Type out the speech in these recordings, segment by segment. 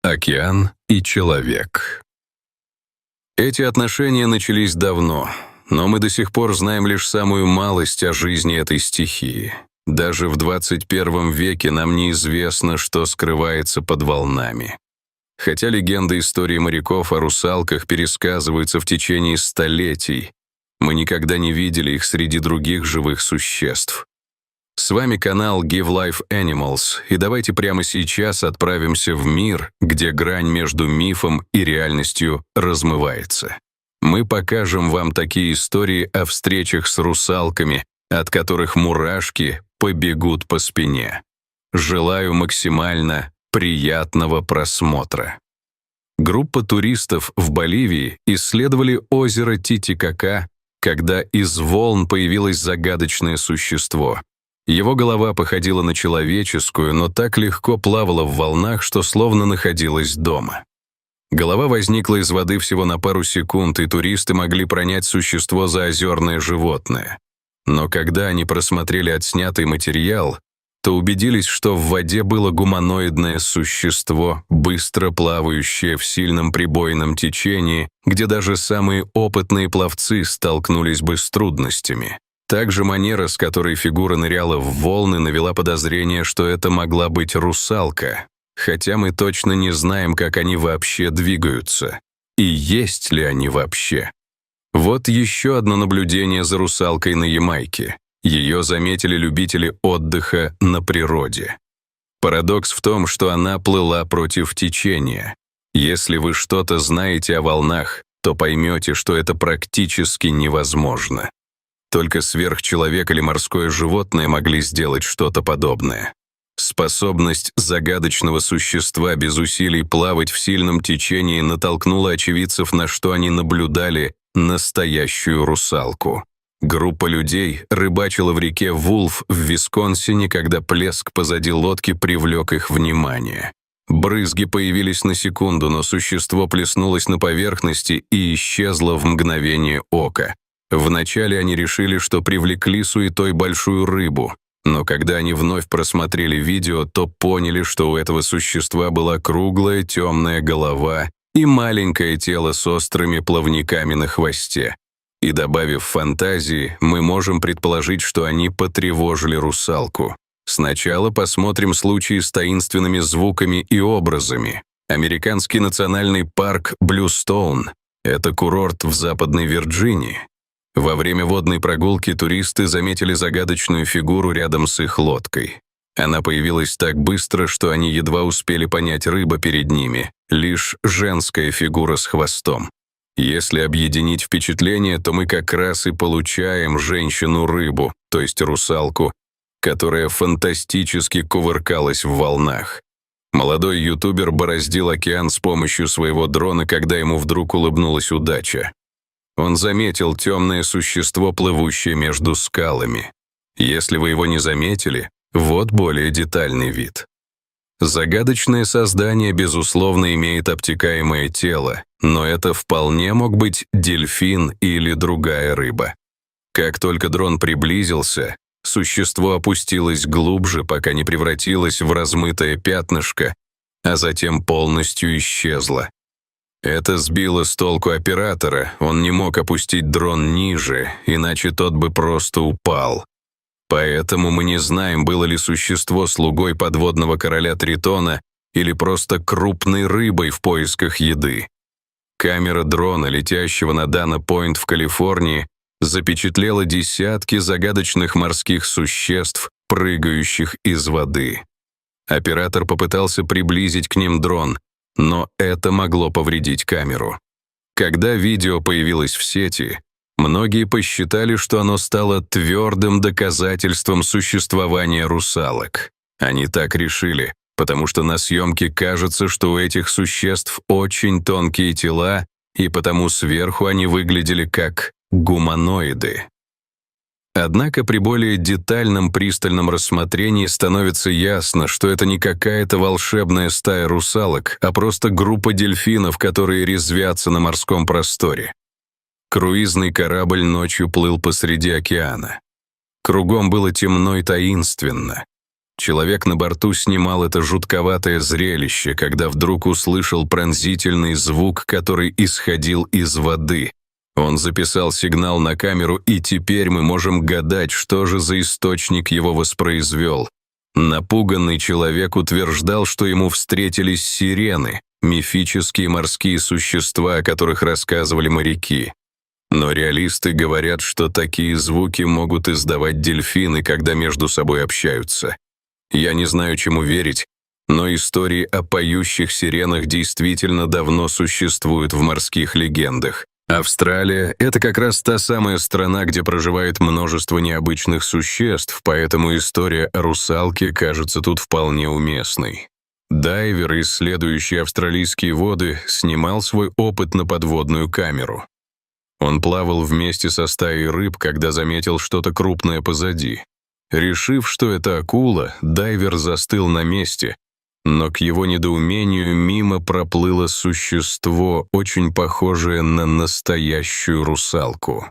Океан и человек. Эти отношения начались давно, но мы до сих пор знаем лишь самую малость о жизни этой стихии. Даже в 21 веке нам неизвестно, что скрывается под волнами. Хотя легенды истории моряков о русалках пересказываются в течение столетий, мы никогда не видели их среди других живых существ. С вами канал Give Life Animals, и давайте прямо сейчас отправимся в мир, где грань между мифом и реальностью размывается. Мы покажем вам такие истории о встречах с русалками, от которых мурашки побегут по спине. Желаю максимально приятного просмотра. Группа туристов в Боливии исследовали озеро Титикака, когда из волн появилось загадочное существо. Его голова походила на человеческую, но так легко плавала в волнах, что словно находилась дома. Голова возникла из воды всего на пару секунд, и туристы могли пронять существо за озерное животное. Но когда они просмотрели отснятый материал, то убедились, что в воде было гуманоидное существо, быстро плавающее в сильном прибойном течении, где даже самые опытные пловцы столкнулись бы с трудностями. Также манера, с которой фигура ныряла в волны, навела подозрение, что это могла быть русалка, хотя мы точно не знаем, как они вообще двигаются, и есть ли они вообще. Вот еще одно наблюдение за русалкой на Ямайке. Ее заметили любители отдыха на природе. Парадокс в том, что она плыла против течения. Если вы что-то знаете о волнах, то поймете, что это практически невозможно. Только сверхчеловек или морское животное могли сделать что-то подобное. Способность загадочного существа без усилий плавать в сильном течении натолкнула очевидцев, на что они наблюдали настоящую русалку. Группа людей рыбачила в реке Вулф в Висконсине, когда плеск позади лодки привлек их внимание. Брызги появились на секунду, но существо плеснулось на поверхности и исчезло в мгновение ока. Вначале они решили, что привлекли суетой большую рыбу, но когда они вновь просмотрели видео, то поняли, что у этого существа была круглая темная голова и маленькое тело с острыми плавниками на хвосте. И добавив фантазии, мы можем предположить, что они потревожили русалку. Сначала посмотрим случаи с таинственными звуками и образами. Американский национальный парк Блюстоун — это курорт в Западной Вирджинии. Во время водной прогулки туристы заметили загадочную фигуру рядом с их лодкой. Она появилась так быстро, что они едва успели понять, рыба перед ними — лишь женская фигура с хвостом. Если объединить впечатления, то мы как раз и получаем женщину-рыбу, то есть русалку, которая фантастически кувыркалась в волнах. Молодой ютубер бороздил океан с помощью своего дрона, когда ему вдруг улыбнулась удача. Он заметил темное существо, плывущее между скалами. Если вы его не заметили, вот более детальный вид. Загадочное создание, безусловно, имеет обтекаемое тело, но это вполне мог быть дельфин или другая рыба. Как только дрон приблизился, существо опустилось глубже, пока не превратилось в размытое пятнышко, а затем полностью исчезло. Это сбило с толку оператора, он не мог опустить дрон ниже, иначе тот бы просто упал. Поэтому мы не знаем, было ли существо слугой подводного короля Тритона или просто крупной рыбой в поисках еды. Камера дрона, летящего на Дана-Пойнт в Калифорнии, запечатлела десятки загадочных морских существ, прыгающих из воды. Оператор попытался приблизить к ним дрон, но это могло повредить камеру. Когда видео появилось в сети, многие посчитали, что оно стало твердым доказательством существования русалок. Они так решили, потому что на съемке кажется, что у этих существ очень тонкие тела, и потому сверху они выглядели как гуманоиды. Однако при более детальном пристальном рассмотрении становится ясно, что это не какая-то волшебная стая русалок, а просто группа дельфинов, которые резвятся на морском просторе. Круизный корабль ночью плыл посреди океана. Кругом было темно и таинственно. Человек на борту снимал это жутковатое зрелище, когда вдруг услышал пронзительный звук, который исходил из воды. Он записал сигнал на камеру, и теперь мы можем гадать, что же за источник его воспроизвел. Напуганный человек утверждал, что ему встретились сирены, мифические морские существа, о которых рассказывали моряки. Но реалисты говорят, что такие звуки могут издавать дельфины, когда между собой общаются. Я не знаю, чему верить, но истории о поющих сиренах действительно давно существуют в морских легендах. Австралия — это как раз та самая страна, где проживает множество необычных существ, поэтому история о русалке кажется тут вполне уместной. Дайвер, исследующий австралийские воды, снимал свой опыт на подводную камеру. Он плавал вместе со стаей рыб, когда заметил что-то крупное позади. Решив, что это акула, дайвер застыл на месте, но к его недоумению мимо проплыло существо, очень похожее на настоящую русалку.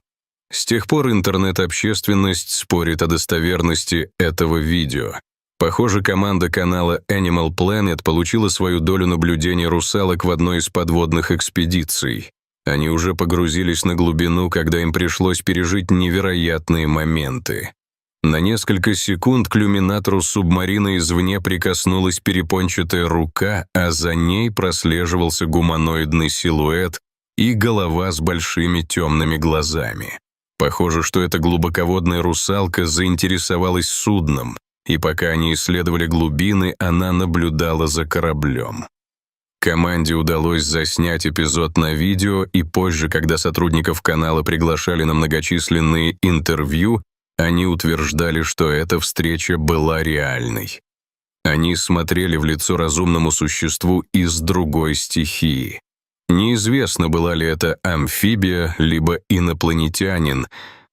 С тех пор интернет-общественность спорит о достоверности этого видео. Похоже, команда канала Animal Planet получила свою долю наблюдений русалок в одной из подводных экспедиций. Они уже погрузились на глубину, когда им пришлось пережить невероятные моменты. На несколько секунд к иллюминатору субмарины извне прикоснулась перепончатая рука, а за ней прослеживался гуманоидный силуэт и голова с большими темными глазами. Похоже, что эта глубоководная русалка заинтересовалась судном, и пока они исследовали глубины, она наблюдала за кораблем. Команде удалось заснять эпизод на видео, и позже, когда сотрудников канала приглашали на многочисленные интервью, они утверждали, что эта встреча была реальной. Они смотрели в лицо разумному существу из другой стихии. Неизвестно, была ли это амфибия, либо инопланетянин,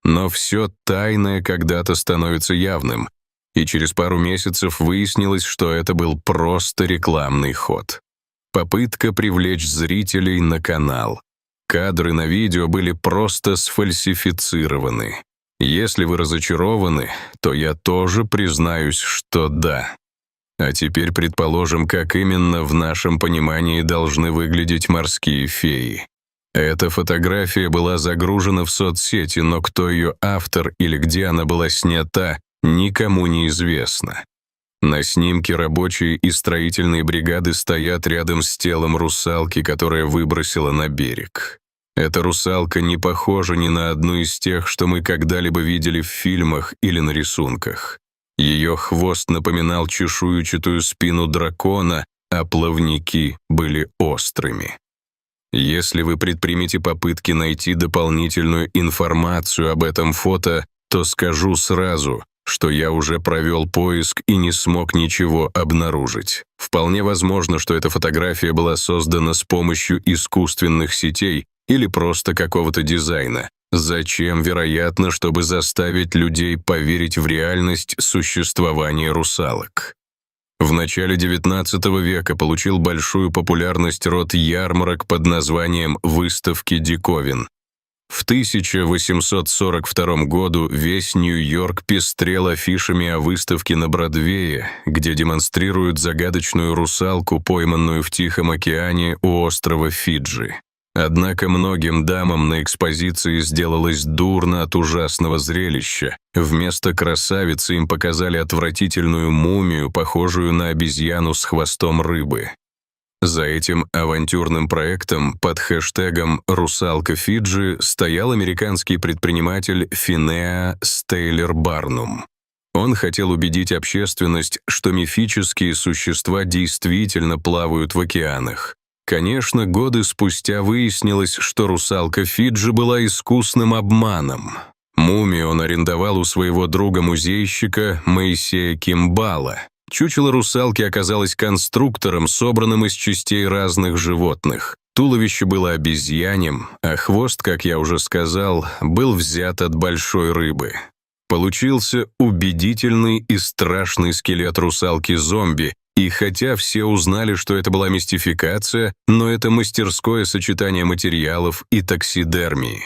но все тайное когда-то становится явным, и через пару месяцев выяснилось, что это был просто рекламный ход. Попытка привлечь зрителей на канал. Кадры на видео были просто сфальсифицированы. Если вы разочарованы, то я тоже признаюсь, что да. А теперь предположим, как именно в нашем понимании должны выглядеть морские феи. Эта фотография была загружена в соцсети, но кто ее автор или где она была снята, никому не известно. На снимке рабочие и строительные бригады стоят рядом с телом русалки, которая выбросила на берег. Эта русалка не похожа ни на одну из тех, что мы когда-либо видели в фильмах или на рисунках. Ее хвост напоминал чешуйчатую спину дракона, а плавники были острыми. Если вы предпримете попытки найти дополнительную информацию об этом фото, то скажу сразу, что я уже провел поиск и не смог ничего обнаружить. Вполне возможно, что эта фотография была создана с помощью искусственных сетей или просто какого-то дизайна. Зачем? Вероятно, чтобы заставить людей поверить в реальность существования русалок. В начале XIX века получил большую популярность род ярмарок под названием «Выставки диковин». В 1842 году весь Нью-Йорк пестрел афишами о выставке на Бродвее, где демонстрируют загадочную русалку, пойманную в Тихом океане у острова Фиджи. Однако многим дамам на экспозиции сделалось дурно от ужасного зрелища. Вместо красавицы им показали отвратительную мумию, похожую на обезьяну с хвостом рыбы. За этим авантюрным проектом под хэштегом «Русалка Фиджи» стоял американский предприниматель Финеа Стейлер Барнум. Он хотел убедить общественность, что мифические существа действительно плавают в океанах. Конечно, годы спустя выяснилось, что русалка Фиджи была искусным обманом. Мумию он арендовал у своего друга-музейщика Моисея Кимбала. Чучело русалки оказалось конструктором, собранным из частей разных животных. Туловище было обезьяньим, а хвост, как я уже сказал, был взят от большой рыбы. Получился убедительный и страшный скелет русалки-зомби, и хотя все узнали, что это была мистификация, но это мастерское сочетание материалов и таксидермии.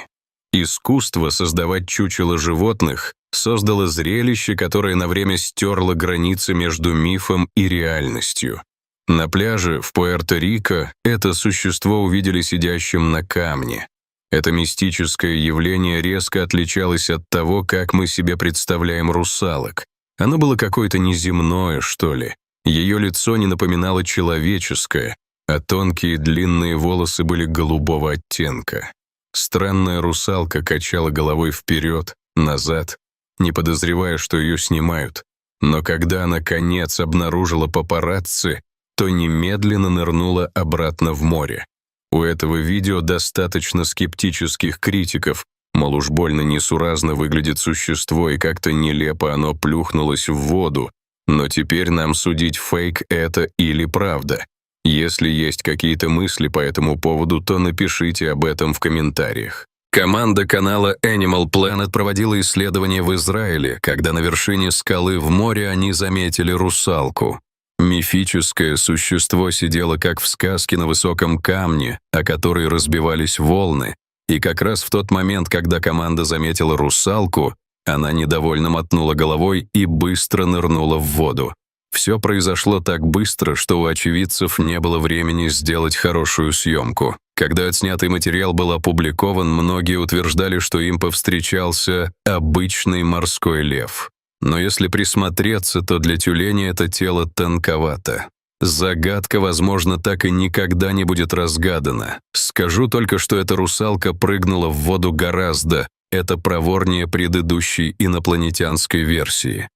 Искусство создавать чучело животных создало зрелище, которое на время стерло границы между мифом и реальностью. На пляже в Пуэрто-Рико это существо увидели сидящим на камне. Это мистическое явление резко отличалось от того, как мы себе представляем русалок. Оно было какое-то неземное, что ли. Ее лицо не напоминало человеческое, а тонкие длинные волосы были голубого оттенка. Странная русалка качала головой вперед, назад, не подозревая, что ее снимают. Но когда, наконец, обнаружила папарацци, то немедленно нырнула обратно в море. У этого видео достаточно скептических критиков, мол, уж больно несуразно выглядит существо и как-то нелепо оно плюхнулось в воду, но теперь нам судить, фейк это или правда. Если есть какие-то мысли по этому поводу, то напишите об этом в комментариях. Команда канала Animal Planet проводила исследование в Израиле, когда на вершине скалы в море они заметили русалку. Мифическое существо сидело как в сказке на высоком камне, о который разбивались волны, и как раз в тот момент, когда команда заметила русалку, она недовольно мотнула головой и быстро нырнула в воду. Все произошло так быстро, что у очевидцев не было времени сделать хорошую съемку. Когда отснятый материал был опубликован, многие утверждали, что им повстречался обычный морской лев. Но если присмотреться, то для тюленя это тело тонковато. Загадка, возможно, так и никогда не будет разгадана. Скажу только, что эта русалка прыгнула в воду гораздо. Это проворнее предыдущей инопланетянской версии.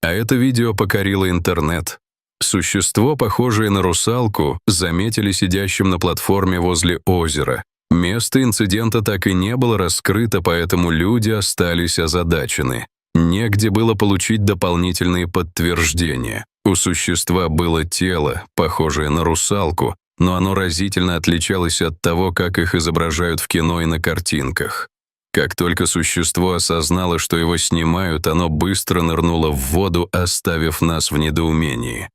А это видео покорило интернет. Существо, похожее на русалку, заметили сидящим на платформе возле озера. Место инцидента так и не было раскрыто, поэтому люди остались озадачены. Негде было получить дополнительные подтверждения. У существа было тело, похожее на русалку, но оно разительно отличалось от того, как их изображают в кино и на картинках. Как только существо осознало, что его снимают, оно быстро нырнуло в воду, оставив нас в недоумении.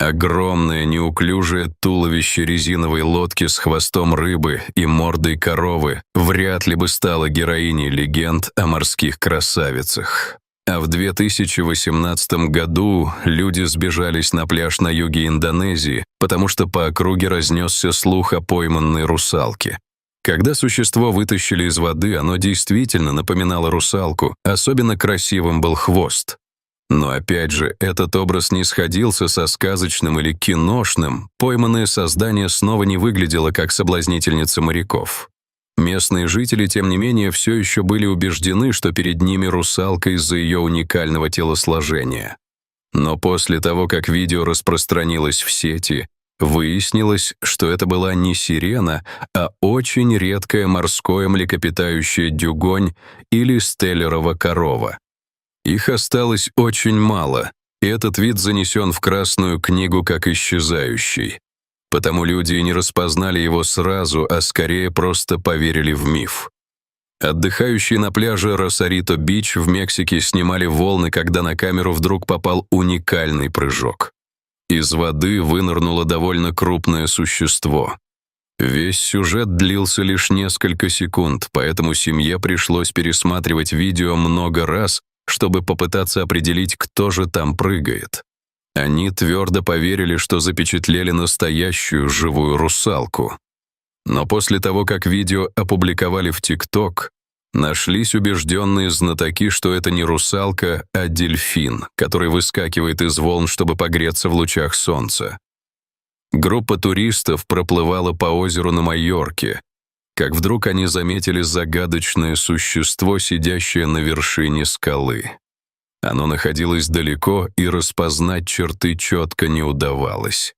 Огромное неуклюжее туловище резиновой лодки с хвостом рыбы и мордой коровы вряд ли бы стало героиней легенд о морских красавицах. А в 2018 году люди сбежались на пляж на юге Индонезии, потому что по округе разнесся слух о пойманной русалке. Когда существо вытащили из воды, оно действительно напоминало русалку, особенно красивым был хвост. Но опять же, этот образ не сходился со сказочным или киношным, пойманное создание снова не выглядело как соблазнительница моряков. Местные жители, тем не менее, все еще были убеждены, что перед ними русалка из-за ее уникального телосложения. Но после того, как видео распространилось в сети, выяснилось, что это была не сирена, а очень редкое морское млекопитающее дюгонь или стеллерова корова. Их осталось очень мало, и этот вид занесен в Красную книгу как исчезающий. Потому люди и не распознали его сразу, а скорее просто поверили в миф. Отдыхающие на пляже Росарито-Бич в Мексике снимали волны, когда на камеру вдруг попал уникальный прыжок. Из воды вынырнуло довольно крупное существо. Весь сюжет длился лишь несколько секунд, поэтому семье пришлось пересматривать видео много раз, чтобы попытаться определить, кто же там прыгает. Они твердо поверили, что запечатлели настоящую живую русалку. Но после того, как видео опубликовали в TikTok, нашлись убежденные знатоки, что это не русалка, а дельфин, который выскакивает из волн, чтобы погреться в лучах солнца. Группа туристов проплывала по озеру на Майорке, как вдруг они заметили загадочное существо, сидящее на вершине скалы. Оно находилось далеко, и распознать черты четко не удавалось.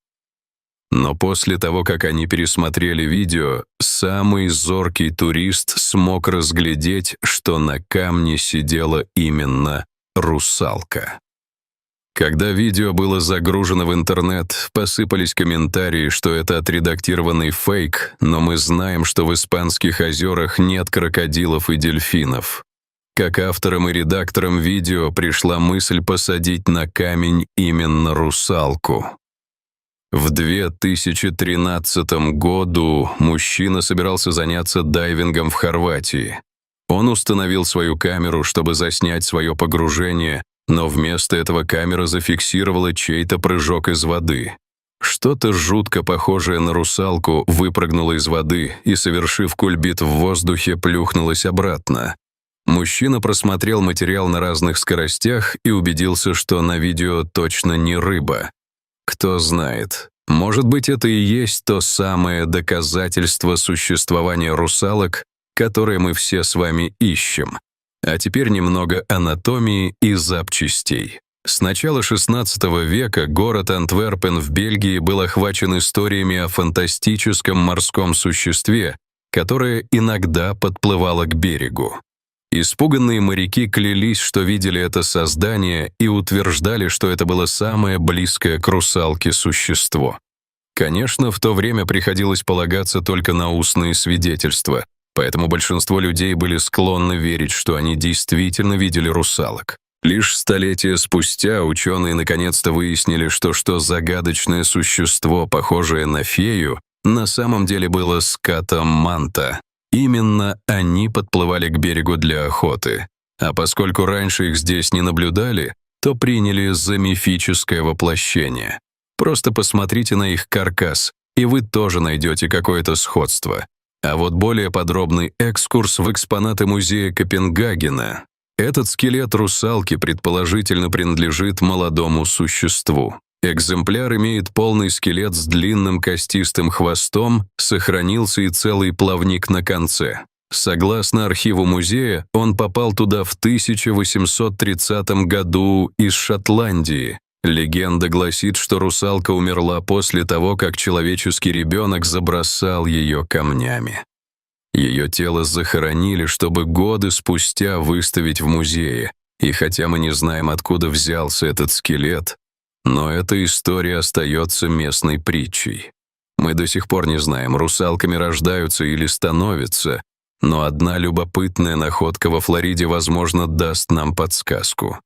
Но после того, как они пересмотрели видео, самый зоркий турист смог разглядеть, что на камне сидела именно русалка. Когда видео было загружено в интернет, посыпались комментарии, что это отредактированный фейк, но мы знаем, что в Испанских озерах нет крокодилов и дельфинов. Как авторам и редакторам видео пришла мысль посадить на камень именно русалку. В 2013 году мужчина собирался заняться дайвингом в Хорватии. Он установил свою камеру, чтобы заснять свое погружение, но вместо этого камера зафиксировала чей-то прыжок из воды. Что-то жутко похожее на русалку выпрыгнуло из воды и, совершив кульбит в воздухе, плюхнулось обратно. Мужчина просмотрел материал на разных скоростях и убедился, что на видео точно не рыба. Кто знает, может быть, это и есть то самое доказательство существования русалок, которое мы все с вами ищем. А теперь немного анатомии и запчастей. С начала XVI века город Антверпен в Бельгии был охвачен историями о фантастическом морском существе, которое иногда подплывало к берегу. Испуганные моряки клялись, что видели это создание, и утверждали, что это было самое близкое к русалке существо. Конечно, в то время приходилось полагаться только на устные свидетельства, поэтому большинство людей были склонны верить, что они действительно видели русалок. Лишь столетия спустя ученые наконец-то выяснили, что загадочное существо, похожее на фею, на самом деле было скатом манта. Именно они подплывали к берегу для охоты. А поскольку раньше их здесь не наблюдали, то приняли за мифическое воплощение. Просто посмотрите на их каркас, и вы тоже найдете какое-то сходство. А вот более подробный экскурс в экспонаты музея Копенгагена. Этот скелет русалки предположительно принадлежит молодому существу. Экземпляр имеет полный скелет с длинным костистым хвостом, сохранился и целый плавник на конце. Согласно архиву музея, он попал туда в 1830 году из Шотландии. Легенда гласит, что русалка умерла после того, как человеческий ребенок забросал ее камнями. Ее тело захоронили, чтобы годы спустя выставить в музее. И хотя мы не знаем, откуда взялся этот скелет, но эта история остается местной притчей. Мы до сих пор не знаем, русалками рождаются или становятся, но одна любопытная находка во Флориде, возможно, даст нам подсказку.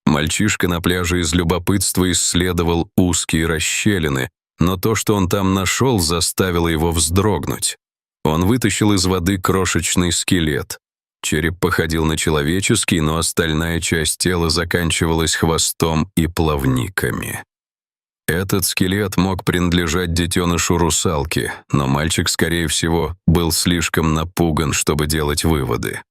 Мальчишка на пляже из любопытства исследовал узкие расщелины, но то, что он там нашел, заставило его вздрогнуть. Он вытащил из воды крошечный скелет. Череп походил на человеческий, но остальная часть тела заканчивалась хвостом и плавниками. Этот скелет мог принадлежать детенышу русалки, но мальчик, скорее всего, был слишком напуган, чтобы делать выводы.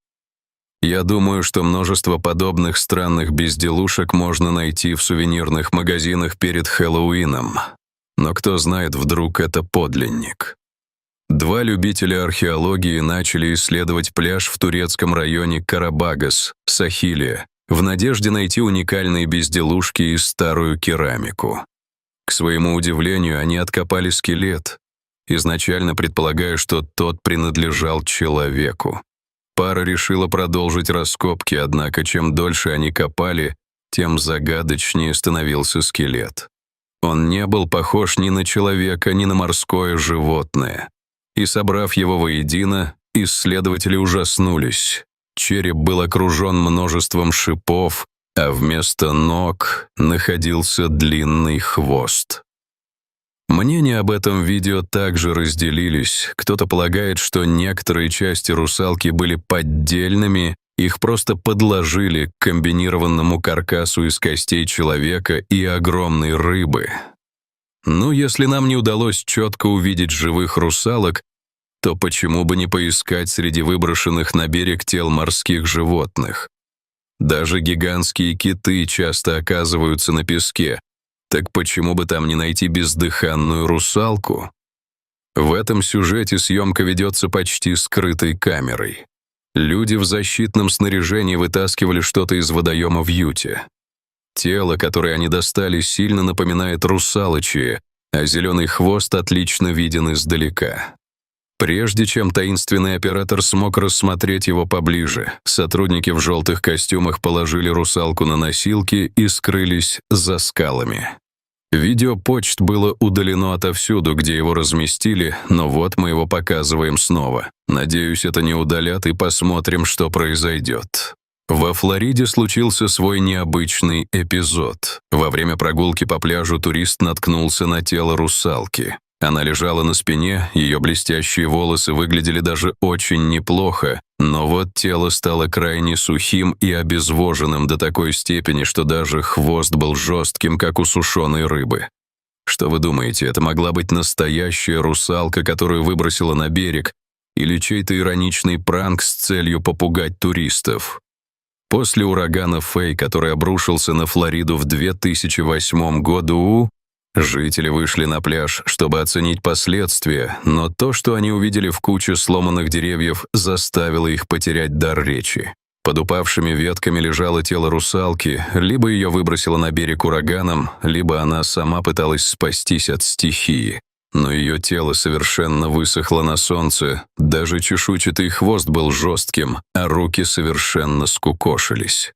Я думаю, что множество подобных странных безделушек можно найти в сувенирных магазинах перед Хэллоуином. Но кто знает, вдруг это подлинник. Два любителя археологии начали исследовать пляж в турецком районе Карабагас, Сахилия, в надежде найти уникальные безделушки и старую керамику. К своему удивлению, они откопали скелет, изначально предполагая, что тот принадлежал человеку. Пара решила продолжить раскопки, однако чем дольше они копали, тем загадочнее становился скелет. Он не был похож ни на человека, ни на морское животное. И, собрав его воедино, исследователи ужаснулись. Череп был окружен множеством шипов, а вместо ног находился длинный хвост. Мнения об этом видео также разделились. Кто-то полагает, что некоторые части русалки были поддельными, их просто подложили к комбинированному каркасу из костей человека и огромной рыбы. Ну, если нам не удалось четко увидеть живых русалок, то почему бы не поискать среди выброшенных на берег тел морских животных? Даже гигантские киты часто оказываются на песке. Так почему бы там не найти бездыханную русалку? В этом сюжете съемка ведется почти скрытой камерой. Люди в защитном снаряжении вытаскивали что-то из водоема в Юте. Тело, которое они достали, сильно напоминает русалочье, а зеленый хвост отлично виден издалека. Прежде чем таинственный оператор смог рассмотреть его поближе, сотрудники в желтых костюмах положили русалку на носилки и скрылись за скалами. Видео почт было удалено отовсюду, где его разместили, но вот мы его показываем снова. Надеюсь, это не удалят, и посмотрим, что произойдет. Во Флориде случился свой необычный эпизод. Во время прогулки по пляжу турист наткнулся на тело русалки. Она лежала на спине, ее блестящие волосы выглядели даже очень неплохо, Но вот тело стало крайне сухим и обезвоженным до такой степени, что даже хвост был жестким, как у сушеной рыбы. Что вы думаете, это могла быть настоящая русалка, которую выбросила на берег, или чей-то ироничный пранк с целью попугать туристов? После урагана Фэй, который обрушился на Флориду в 2008 году, жители вышли на пляж, чтобы оценить последствия, но то, что они увидели в куче сломанных деревьев, заставило их потерять дар речи. Под упавшими ветками лежало тело русалки, либо ее выбросило на берег ураганом, либо она сама пыталась спастись от стихии. Но ее тело совершенно высохло на солнце, даже чешуйчатый хвост был жестким, а руки совершенно скукошились.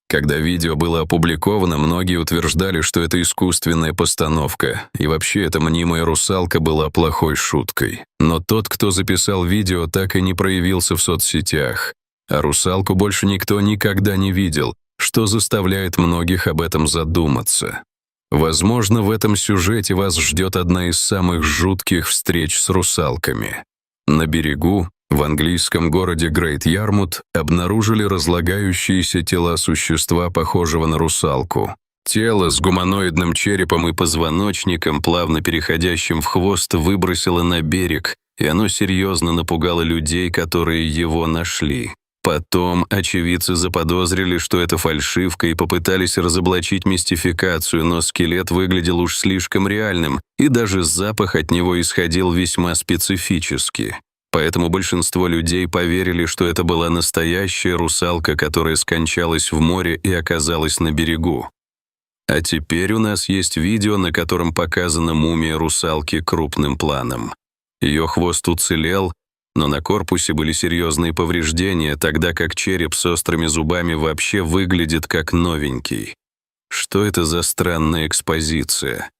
Когда видео было опубликовано, многие утверждали, что это искусственная постановка, и вообще эта мнимая русалка была плохой шуткой. Но тот, кто записал видео, так и не проявился в соцсетях. А русалку больше никто никогда не видел, что заставляет многих об этом задуматься. Возможно, в этом сюжете вас ждет одна из самых жутких встреч с русалками. На берегу, в английском городе Грейт-Ярмут, обнаружили разлагающиеся тела существа, похожего на русалку. Тело с гуманоидным черепом и позвоночником, плавно переходящим в хвост, выбросило на берег, и оно серьезно напугало людей, которые его нашли. Потом очевидцы заподозрили, что это фальшивка, и попытались разоблачить мистификацию, но скелет выглядел уж слишком реальным, и даже запах от него исходил весьма специфически. Поэтому большинство людей поверили, что это была настоящая русалка, которая скончалась в море и оказалась на берегу. А теперь у нас есть видео, на котором показана мумия русалки крупным планом. Ее хвост уцелел, но на корпусе были серьезные повреждения, тогда как череп с острыми зубами вообще выглядит как новенький. Что это за странная экспозиция?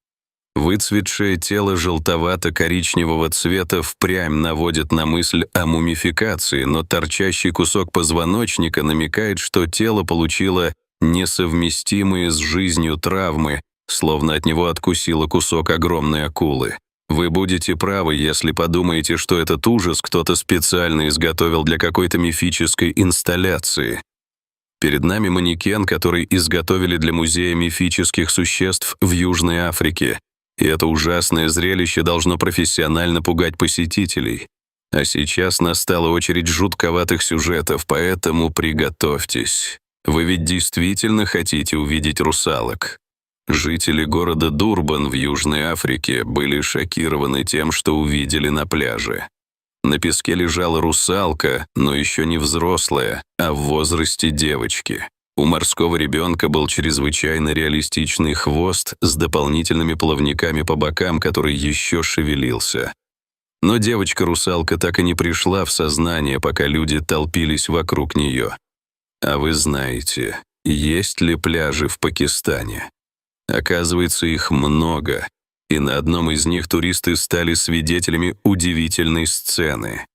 Выцветшее тело желтовато-коричневого цвета впрямь наводит на мысль о мумификации, но торчащий кусок позвоночника намекает, что тело получило несовместимые с жизнью травмы, словно от него откусило кусок огромной акулы. Вы будете правы, если подумаете, что этот ужас кто-то специально изготовил для какой-то мифической инсталляции. Перед нами манекен, который изготовили для Музея мифических существ в Южной Африке. И это ужасное зрелище должно профессионально пугать посетителей. А сейчас настала очередь жутковатых сюжетов, поэтому приготовьтесь. Вы ведь действительно хотите увидеть русалок? Жители города Дурбан в Южной Африке были шокированы тем, что увидели на пляже. На песке лежала русалка, но еще не взрослая, а в возрасте девочки. У морского ребенка был чрезвычайно реалистичный хвост с дополнительными плавниками по бокам, который еще шевелился. Но девочка-русалка так и не пришла в сознание, пока люди толпились вокруг нее. А вы знаете, есть ли пляжи в Пакистане? Оказывается, их много, и на одном из них туристы стали свидетелями удивительной сцены.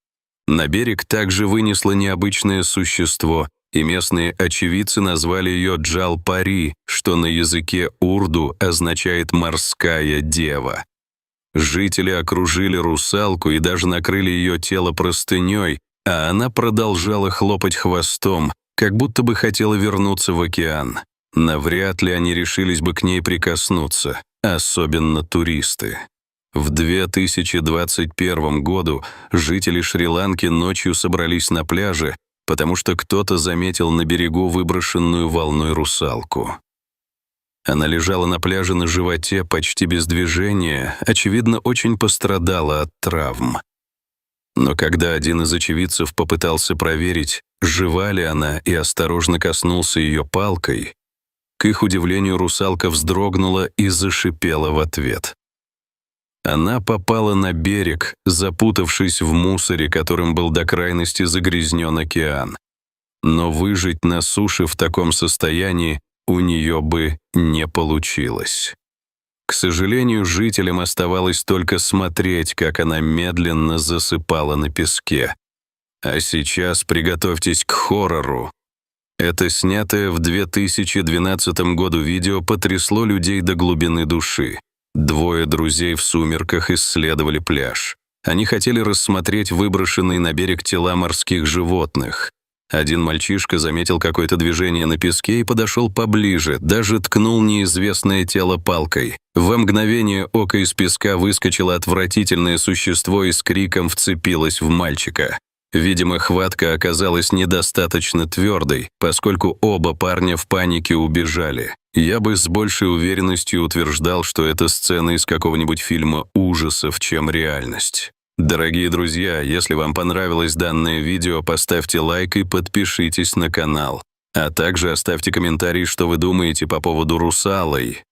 На берег также вынесло необычное существо, и местные очевидцы назвали ее Джал-Пари, что на языке урду означает «морская дева». Жители окружили русалку и даже накрыли ее тело простыней, а она продолжала хлопать хвостом, как будто бы хотела вернуться в океан. Навряд ли они решились бы к ней прикоснуться, особенно туристы. В 2021 году жители Шри-Ланки ночью собрались на пляже, потому что кто-то заметил на берегу выброшенную волной русалку. Она лежала на пляже на животе, почти без движения, очевидно, очень пострадала от травм. Но когда один из очевидцев попытался проверить, жива ли она, и осторожно коснулся ее палкой, к их удивлению, русалка вздрогнула и зашипела в ответ. Она попала на берег, запутавшись в мусоре, которым был до крайности загрязнен океан. Но выжить на суше в таком состоянии у нее бы не получилось. К сожалению, жителям оставалось только смотреть, как она медленно засыпала на песке. А сейчас приготовьтесь к хоррору. Это снятое в 2012 году видео потрясло людей до глубины души. Двое друзей в сумерках исследовали пляж. Они хотели рассмотреть выброшенные на берег тела морских животных. Один мальчишка заметил какое-то движение на песке и подошел поближе, даже ткнул неизвестное тело палкой. Во мгновение ока из песка выскочило отвратительное существо и с криком вцепилось в мальчика. Видимо, хватка оказалась недостаточно твердой, поскольку оба парня в панике убежали. Я бы с большей уверенностью утверждал, что это сцена из какого-нибудь фильма ужасов, чем реальность. Дорогие друзья, если вам понравилось данное видео, поставьте лайк и подпишитесь на канал. А также оставьте комментарий, что вы думаете по поводу русалой.